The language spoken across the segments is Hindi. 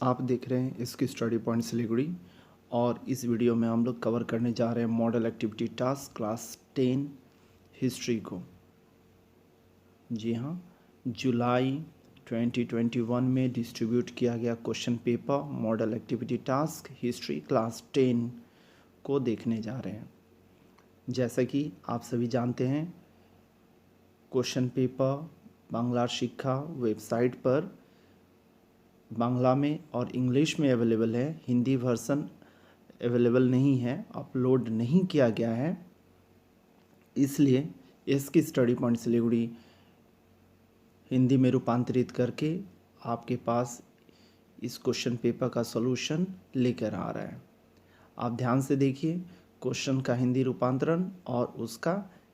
आप देख रहे हैं इसकी स्टडी पॉइंट सिलीगुड़ी और इस वीडियो में हम लोग कवर करने जा रहे हैं model activity task class 10 history को। जी हाँ, जुलाई 2021 में डिस्ट्रीब्यूट किया गया question paper model activity task history class 10 को देखने जा रहे हैं। जैसा कि आप सभी जानते हैं, क्वेश्चन पेपर बांग्ला शिक्षा वेबसाइट पर बांग्ला में और इंग्लिश में अवेलेबल है। हिंदी वर्सन अवेलेबल नहीं है, अपलोड नहीं किया गया है, इसलिए इसकी स्टडी पॉइंट सिलीगुड़ी हिंदी में रूपांतरित करके आपके पास इस क्वेश्चन पेपर का सॉल्यूशन लेकर आ रहा है। आप ध्यान से देखिए क्वेश्चन का हिंदी रूपांतरण और उसका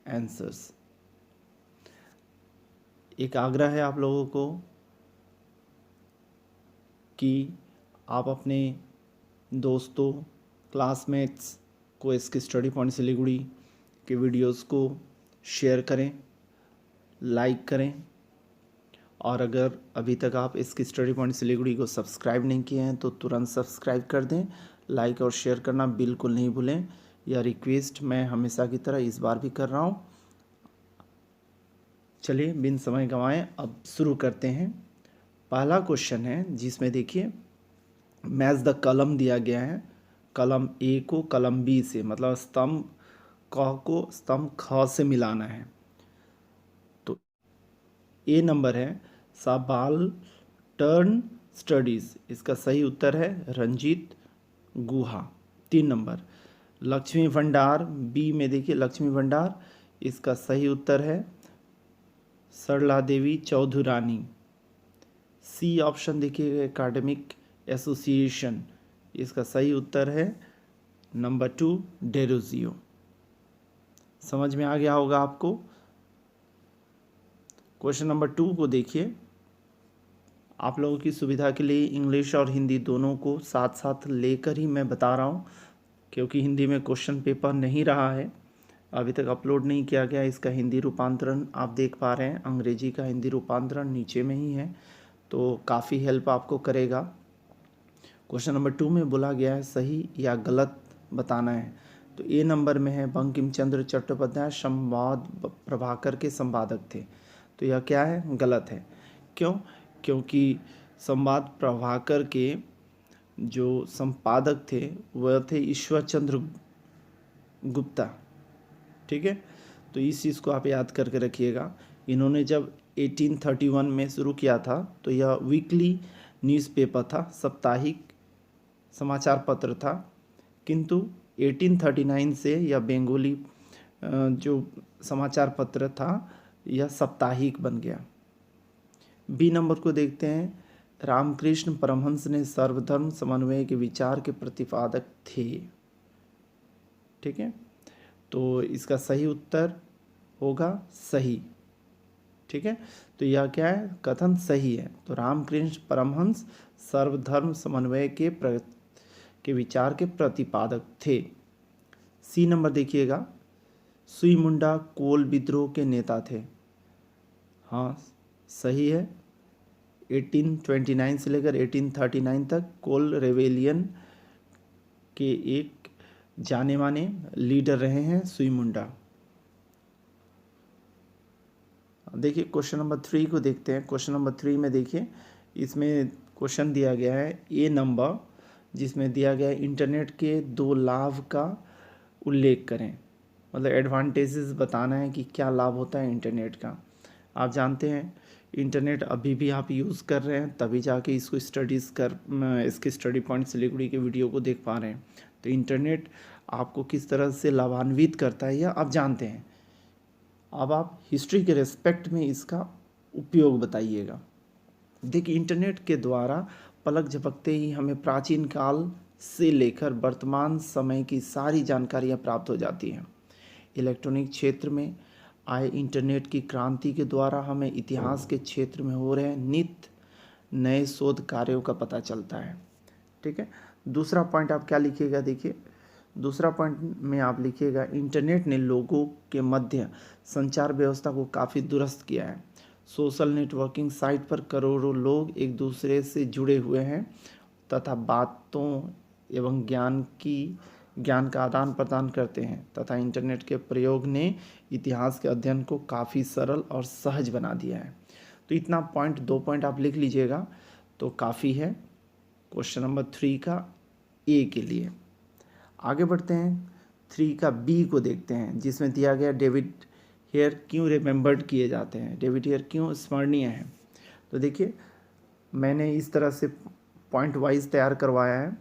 आंसर्स। एक आग्रह है आप लोगों को कि आप अपने दोस्तों क्लासमेट्स को इसकी स्टडी पॉइंट सिलीगुड़ी के वीडियोस को शेयर करें, लाइक करें, और अगर अभी तक आप इसकी स्टडी पॉइंट सिलीगुड़ी को सब्सक्राइब नहीं किए हैं तो तुरंत सब्सक्राइब कर दें। लाइक और शेयर करना बिल्कुल नहीं भूलें। यह रिक्वेस्ट मैं हमेशा की तरह इस बार भी कर रहा हूँ। चलिए बिन समय गंवाएं अब शुरू करते हैं। पहला क्वेश्चन है जिसमें देखिए मैच द कलम दिया गया है। कलम ए को कलम बी से, मतलब स्तंभ क को स्तंभ ख से मिलाना है। तो ए नंबर है सबाल्टर्न स्टडीज, इसका सही उत्तर है रंजीत गुहा। 3 नंबर लक्ष्मी भंडार, बी में देखिए लक्ष्मी भंडार, इसका सही उत्तर है सरला देवी चौधुरानी। सी ऑप्शन देखिए एकेडमिक एसोसिएशन, इसका सही उत्तर है नंबर 2 डेरोजियो। समझ में आ गया होगा आपको। क्वेश्चन नंबर 2 को देखिए। आप लोगों की सुविधा के लिए इंग्लिश और हिंदी दोनों को साथ साथ लेकर ही मैं बता रहा हूँ, क्योंकि हिंदी में क्वेश्चन पेपर नहीं रहा है, अभी तक अपलोड नहीं किया गया। इसका हिंदी रूपांतरण आप देख पा रहे हैं, अंग्रेजी का हिंदी रूपांतरण नीचे में ही है, तो काफ़ी हेल्प आपको करेगा। क्वेश्चन नंबर 2 में बोला गया है सही या गलत बताना है। तो ए नंबर में है बंकिम चंद्र चट्टोपाध्याय संवाद प्रभाकर के संपादक थे। तो यह क्या है? गलत है। क्यों? क्योंकि संवाद प्रभाकर के जो संपादक थे वह थे ईश्वर चंद्र गुप्ता। ठीक है, तो इस चीज़ को आप याद करके रखिएगा। इन्होंने जब 1831 में शुरू किया था तो यह वीकली न्यूज़पेपर था, साप्ताहिक समाचार पत्र था, किंतु 1839 से यह बंगाली जो समाचार पत्र था यह साप्ताहिक बन गया। बी नंबर को देखते हैं। रामकृष्ण परमहंस ने सर्वधर्म समन्वय के विचार के प्रतिपादक थे। ठीक है, तो इसका सही उत्तर होगा सही। ठीक है, तो यह क्या है? कथन सही है। तो रामकृष्ण परमहंस सर्वधर्म समन्वय के विचार के प्रतिपादक थे। सी नंबर देखिएगा। सुई मुंडा कोल विद्रोह के नेता थे। हाँ सही है। 1829 से लेकर 1839 तक कोल रेवेलियन के एक जाने माने लीडर रहे हैं सुई मुंडा। देखिए क्वेश्चन नंबर 3 को देखते हैं। क्वेश्चन नंबर 3 में देखिए, इसमें क्वेश्चन दिया गया है ए नंबर, जिसमें दिया गया है इंटरनेट के 2 लाभ का उल्लेख करें। मतलब एडवांटेजेस बताना है कि क्या लाभ होता है इंटरनेट का। आप जानते हैं इंटरनेट अभी भी आप यूज़ कर रहे हैं, तभी जाके इसको इसकी स्टडी पॉइंट सिलीगुड़ी के वीडियो को देख पा रहे हैं। तो इंटरनेट आपको किस तरह से लाभान्वित करता है यह आप जानते हैं। अब आप हिस्ट्री के रेस्पेक्ट में इसका उपयोग बताइएगा। देखिए इंटरनेट के द्वारा पलक झपकते ही हमें प्राचीन काल से लेकर वर्तमान समय की सारी जानकारियाँ प्राप्त हो जाती हैं। इलेक्ट्रॉनिक क्षेत्र में आए इंटरनेट की क्रांति के द्वारा हमें इतिहास के क्षेत्र में हो रहे नित्य नए शोध कार्यों का पता चलता है। ठीक है, दूसरा पॉइंट आप क्या लिखिएगा? देखिए दूसरा पॉइंट में आप लिखिएगा इंटरनेट ने लोगों के मध्य संचार व्यवस्था को काफ़ी दुरुस्त किया है। सोशल नेटवर्किंग साइट पर करोड़ों लोग एक दूसरे से जुड़े हुए हैं तथा बातों एवं ज्ञान का आदान प्रदान करते हैं तथा इंटरनेट के प्रयोग ने इतिहास के अध्ययन को काफ़ी सरल और सहज बना दिया है। तो इतना पॉइंट, 2 पॉइंट आप लिख लीजिएगा तो काफ़ी है क्वेश्चन नंबर 3 का ए के लिए। आगे बढ़ते हैं, 3 का बी को देखते हैं, जिसमें दिया गया डेविड हेयर क्यों रिमेंबर्ड किए जाते हैं, डेविड हेयर क्यों स्मरणीय हैं। तो देखिए मैंने इस तरह से पॉइंट वाइज तैयार करवाया है।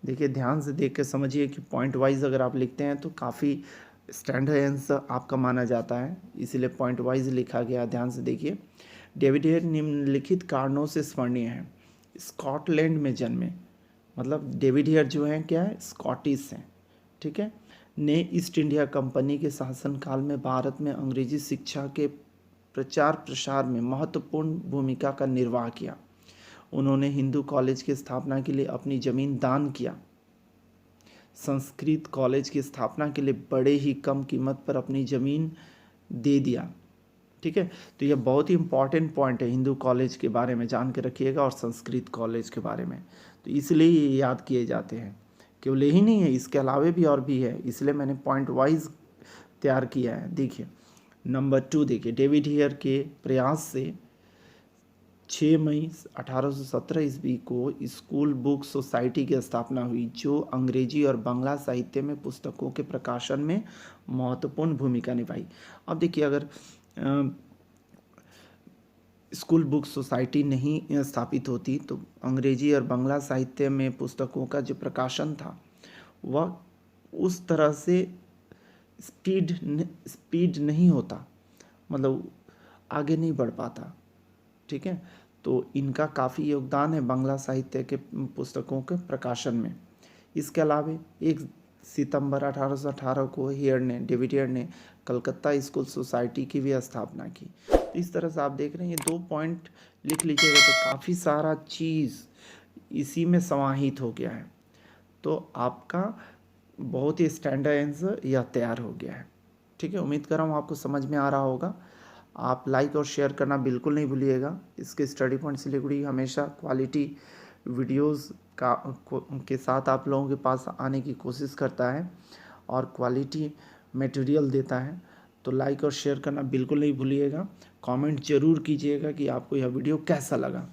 देखिए ध्यान से देख के समझिए कि पॉइंट वाइज अगर आप लिखते हैं तो काफ़ी स्टैंडर्ड आंसर आपका माना जाता है, इसीलिए पॉइंट वाइज लिखा गया। ध्यान से देखिए, डेविड हेयर निम्नलिखित कारणों से स्मरणीय है। स्कॉटलैंड में जन्मे, मतलब डेविड हेयर जो है क्या है, स्कॉटिश हैं, ठीक है। ने ईस्ट इंडिया कंपनी के शासनकाल में भारत में अंग्रेजी शिक्षा के प्रचार प्रसार में महत्वपूर्ण भूमिका का निर्वाह किया। उन्होंने हिंदू कॉलेज की स्थापना के लिए अपनी ज़मीन दान किया। संस्कृत कॉलेज की स्थापना के लिए बड़े ही कम कीमत पर अपनी ज़मीन दे दिया, ठीक है। तो यह बहुत ही इंपॉर्टेंट पॉइंट है, हिंदू कॉलेज के बारे में जान के रखिएगा और संस्कृत कॉलेज के बारे में, तो इसलिए ये याद किए जाते हैं। केवल यही नहीं है, इसके अलावे भी और भी है, इसलिए मैंने पॉइंट वाइज तैयार किया है। देखिए नंबर 2 देखिए, डेविड हेयर के प्रयास से 6 मई 1817 ईस्वी को स्कूल बुक सोसाइटी की स्थापना हुई, जो अंग्रेजी और बांग्ला साहित्य में पुस्तकों के प्रकाशन में महत्वपूर्ण भूमिका निभाई। अब देखिए अगर स्कूल बुक सोसाइटी नहीं स्थापित होती तो अंग्रेजी और बांग्ला साहित्य में पुस्तकों का जो प्रकाशन था वह उस तरह से स्पीड नहीं होता, मतलब आगे नहीं बढ़ पाता, ठीक है। तो इनका काफ़ी योगदान है बांग्ला साहित्य के पुस्तकों के प्रकाशन में। इसके अलावा 1 सितंबर 1818 को डेविड हेयर ने कलकत्ता स्कूल सोसाइटी की भी स्थापना की। तो इस तरह से आप देख रहे हैं, ये 2 पॉइंट लिख लीजिएगा तो काफ़ी सारा चीज़ इसी में समाहित हो गया है। तो आपका बहुत ही स्टैंडर्ड आंसर यह तैयार हो गया है, ठीक है। उम्मीद कर रहा हूँ आपको समझ में आ रहा होगा। आप लाइक और शेयर करना बिल्कुल नहीं भूलिएगा। इसके स्टडी पॉइंट सिलीगुड़ी हमेशा क्वालिटी वीडियोस के साथ आप लोगों के पास आने की कोशिश करता है और क्वालिटी मटेरियल देता है, तो लाइक और शेयर करना बिल्कुल नहीं भूलिएगा। कमेंट जरूर कीजिएगा कि आपको यह वीडियो कैसा लगा।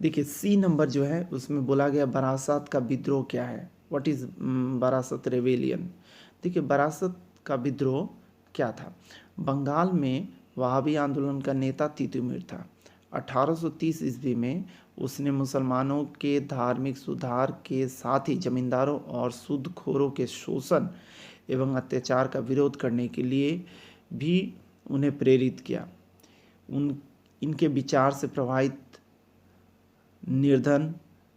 देखिए सी नंबर जो है उसमें बोला गया बरासत का विद्रोह क्या है, व्हाट इज़ बरासत रेवेलियन। देखिए बरासत का विद्रोह क्या था। बंगाल में वहाबी आंदोलन का नेता तीतुमीर था। 1830 ईस्वी में उसने मुसलमानों के धार्मिक सुधार के साथ ही जमींदारों और सूदखोरों के शोषण एवं अत्याचार का विरोध करने के लिए भी उन्हें प्रेरित किया। इनके विचार से प्रभावित निर्धन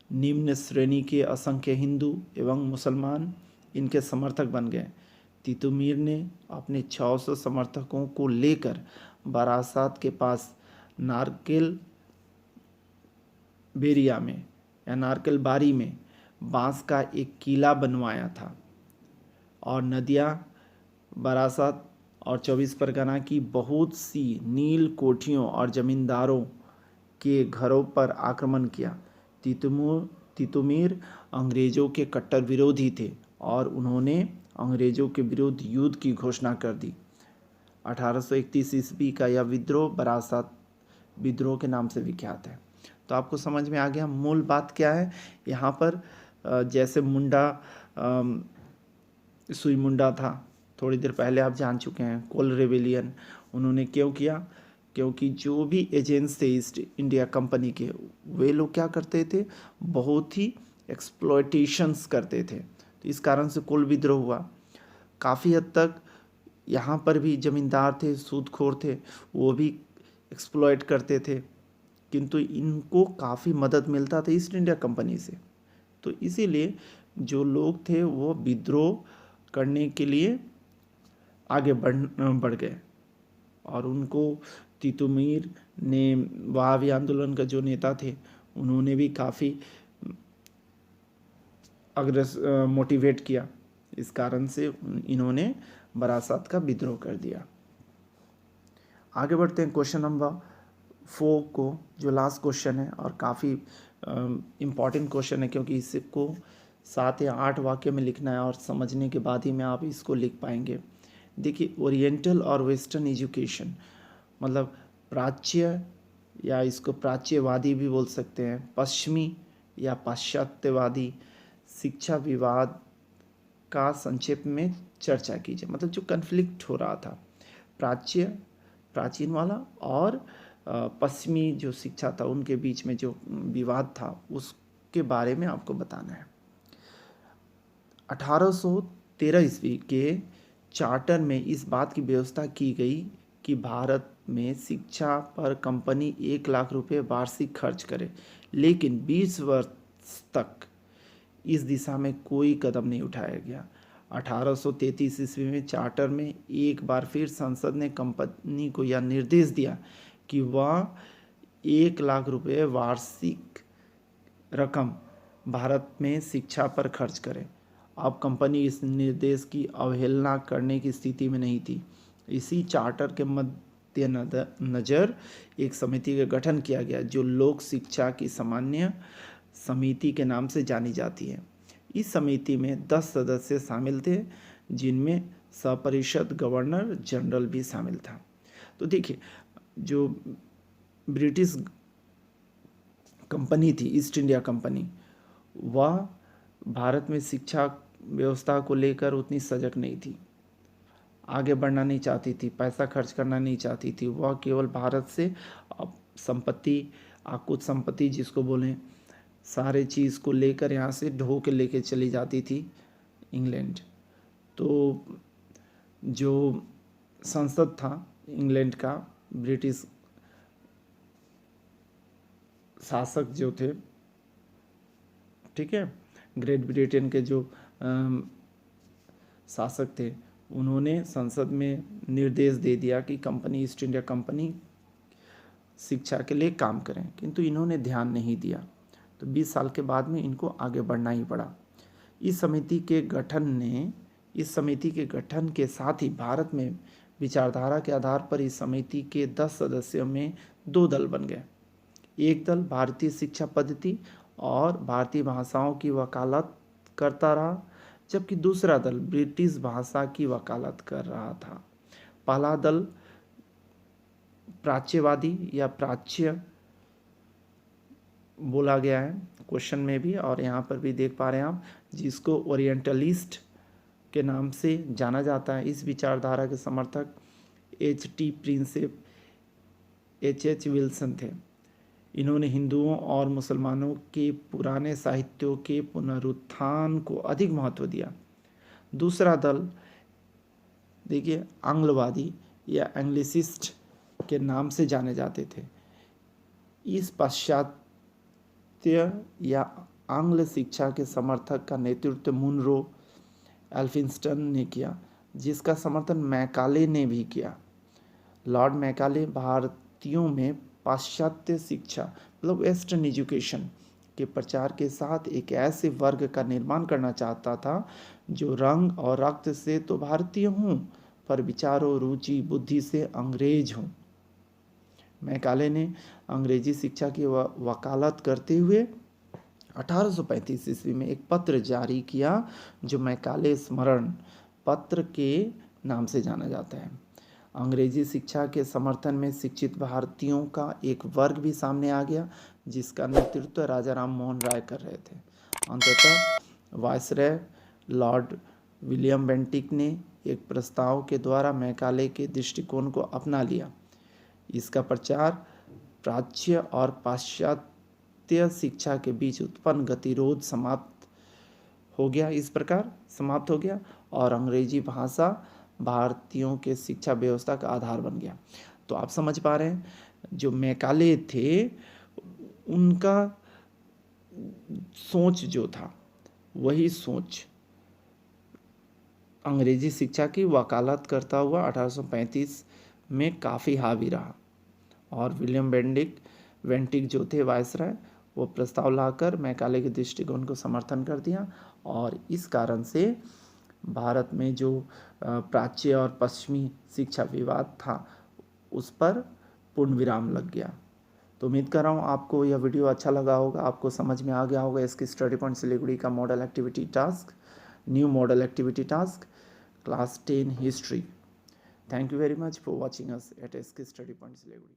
निम्न श्रेणी के असंख्य हिंदू एवं मुसलमान इनके समर्थक बन गए। तीतुमीर ने अपने 600 समर्थकों को लेकर बारासात के पास नारकेल बेरिया में या नारकेल बारी में बांस का एक किला बनवाया था और नदियाँ, बारासात और 24 परगना की बहुत सी नील कोठियों और जमींदारों के घरों पर आक्रमण किया। तीतुमीर अंग्रेज़ों के कट्टर विरोधी थे और उन्होंने अंग्रेज़ों के विरुद्ध युद्ध की घोषणा कर दी। 1831 ईस्वी का यह विद्रोह बरासात विद्रोह के नाम से विख्यात है। तो आपको समझ में आ गया मूल बात क्या है। यहाँ पर जैसे सुई मुंडा था, थोड़ी देर पहले आप जान चुके हैं। कोल रेवेलियन उन्होंने क्यों किया, क्योंकि जो भी एजेंट्स थे ईस्ट इंडिया कंपनी के, वे लोग क्या करते थे, बहुत ही एक्सप्लॉयटेशंस करते थे। तो इस कारण से कोल विद्रोह हुआ। काफ़ी हद तक यहाँ पर भी जमींदार थे, सूदखोर थे, वो भी एक्सप्लॉयट करते थे, किंतु इनको काफ़ी मदद मिलता था ईस्ट इंडिया कंपनी से। तो इसीलिए जो लोग थे वो विद्रोह करने के लिए आगे बढ़ गए और उनको तीतुमीर ने, वहाबी आंदोलन का जो नेता थे, उन्होंने भी काफ़ी मोटिवेट किया। इस कारण से इन्होंने बरासात का विद्रोह कर दिया। आगे बढ़ते हैं क्वेश्चन नंबर 4 को, जो लास्ट क्वेश्चन है और काफ़ी इम्पॉर्टेंट क्वेश्चन है, क्योंकि इसको 7 या 8 वाक्य में लिखना है और समझने के बाद ही में आप इसको लिख पाएंगे। देखिए, ओरिएंटल और वेस्टर्न एजुकेशन मतलब प्राच्य या इसको प्राच्यवादी भी बोल सकते हैं, पश्चिमी या पाश्चात्यवादी शिक्षा विवाद का संक्षेप में चर्चा कीजिए। मतलब जो कन्फ्लिक्ट हो रहा था, प्राच्य प्राचीन वाला और पश्चिमी जो शिक्षा था उनके बीच में जो विवाद था उसके बारे में आपको बताना है। 1813 ईस्वी के चार्टर में इस बात की व्यवस्था की गई कि भारत में शिक्षा पर कंपनी 1 लाख रुपए वार्षिक खर्च करे, लेकिन 20 वर्ष तक इस दिशा में कोई कदम नहीं उठाया गया। 1833 ईस्वी में चार्टर में एक बार फिर संसद ने कंपनी को यह निर्देश दिया कि वह 1 लाख रुपए वार्षिक रकम भारत में शिक्षा पर खर्च करे। अब कंपनी इस निर्देश की अवहेलना करने की स्थिति में नहीं थी। इसी चार्टर के मद्देनजर एक समिति का गठन किया गया जो लोक शिक्षा की सामान्य समिति के नाम से जानी जाती है। इस समिति में 10 सदस्य शामिल थे, जिनमें सपरिषद गवर्नर जनरल भी शामिल था। तो देखिए, जो ब्रिटिश कंपनी थी, ईस्ट इंडिया कंपनी, वह भारत में शिक्षा व्यवस्था को लेकर उतनी सजग नहीं थी, आगे बढ़ना नहीं चाहती थी, पैसा खर्च करना नहीं चाहती थी। वह केवल भारत से संपत्ति, कुछ संपत्ति जिसको बोलें, सारे चीज़ को लेकर यहाँ से ढो के लेके चली जाती थी इंग्लैंड। तो जो संसद था इंग्लैंड का, ब्रिटिश शासक जो थे, ठीक है, ग्रेट ब्रिटेन के जो शासक थे, उन्होंने संसद में निर्देश दे दिया कि कंपनी, ईस्ट इंडिया कंपनी शिक्षा के लिए काम करें, किंतु इन्होंने ध्यान नहीं दिया। तो 20 साल के बाद में इनको आगे बढ़ना ही पड़ा। इस समिति के गठन के साथ ही भारत में विचारधारा के आधार पर इस समिति के 10 सदस्यों में 2 दल बन गए। एक दल भारतीय शिक्षा पद्धति और भारतीय भाषाओं की वकालत करता रहा, जबकि दूसरा दल ब्रिटिश भाषा की वकालत कर रहा था। पहला दल प्राच्यवादी या प्राच्य बोला गया है क्वेश्चन में भी, और यहाँ पर भी देख पा रहे हैं आप, जिसको ओरिएंटलिस्ट के नाम से जाना जाता है। इस विचारधारा के समर्थक H.T. Prinsep, H.H. विल्सन थे। इन्होंने हिंदुओं और मुसलमानों के पुराने साहित्यों के पुनरुत्थान को अधिक महत्व दिया। दूसरा दल देखिए आंग्लवादी या एंग्लिसिस्ट के नाम से जाने जाते थे। इस पाश्चात्य या आंग्ल शिक्षा के समर्थक का नेतृत्व मुनरो एल्फिंस्टन ने किया, जिसका समर्थन मैकाले ने भी किया। लॉर्ड मैकाले भारतीयों में पाश्चात्य शिक्षा मतलब वेस्टर्न एजुकेशन के प्रचार के साथ एक ऐसे वर्ग का निर्माण करना चाहता था जो रंग और रक्त से तो भारतीय हों, पर विचारों, रुचि, बुद्धि से अंग्रेज हों। मैकाले ने अंग्रेजी शिक्षा की वकालत करते हुए 1835 ईस्वी में एक पत्र जारी किया जो मैकाले स्मरण पत्र के नाम से जाना जाता है। अंग्रेजी शिक्षा के समर्थन में शिक्षित भारतीयों का एक वर्ग भी सामने आ गया, जिसका नेतृत्व राजा राम मोहन राय कर रहे थे। अंततः वायसराय लॉर्ड विलियम बेंटिक ने एक प्रस्ताव के द्वारा मैकाले के दृष्टिकोण को अपना लिया। इसका प्रचार प्राच्य और पाश्चात्य शिक्षा के बीच उत्पन्न गतिरोध समाप्त हो गया और अंग्रेजी भाषा भारतीयों के शिक्षा व्यवस्था का आधार बन गया। तो आप समझ पा रहे हैं, जो मैकाले थे उनका सोच जो था वही सोच अंग्रेजी शिक्षा की वकालत करता हुआ 1835 में काफ़ी हावी रहा, और विलियम बेंटिक जो थे वायसराय, वो प्रस्ताव लाकर मैकाले के दृष्टिकोण को समर्थन कर दिया, और इस कारण से भारत में जो प्राच्य और पश्चिमी शिक्षा विवाद था उस पर पूर्ण विराम लग गया। तो उम्मीद कर रहा हूँ आपको यह वीडियो अच्छा लगा होगा, आपको समझ में आ गया होगा इसकी स्टडी पॉइंट सिलीगुड़ी का model activity task, new model activity task, class 10 history. Thank you very much for watching us at SK study point Siliguri.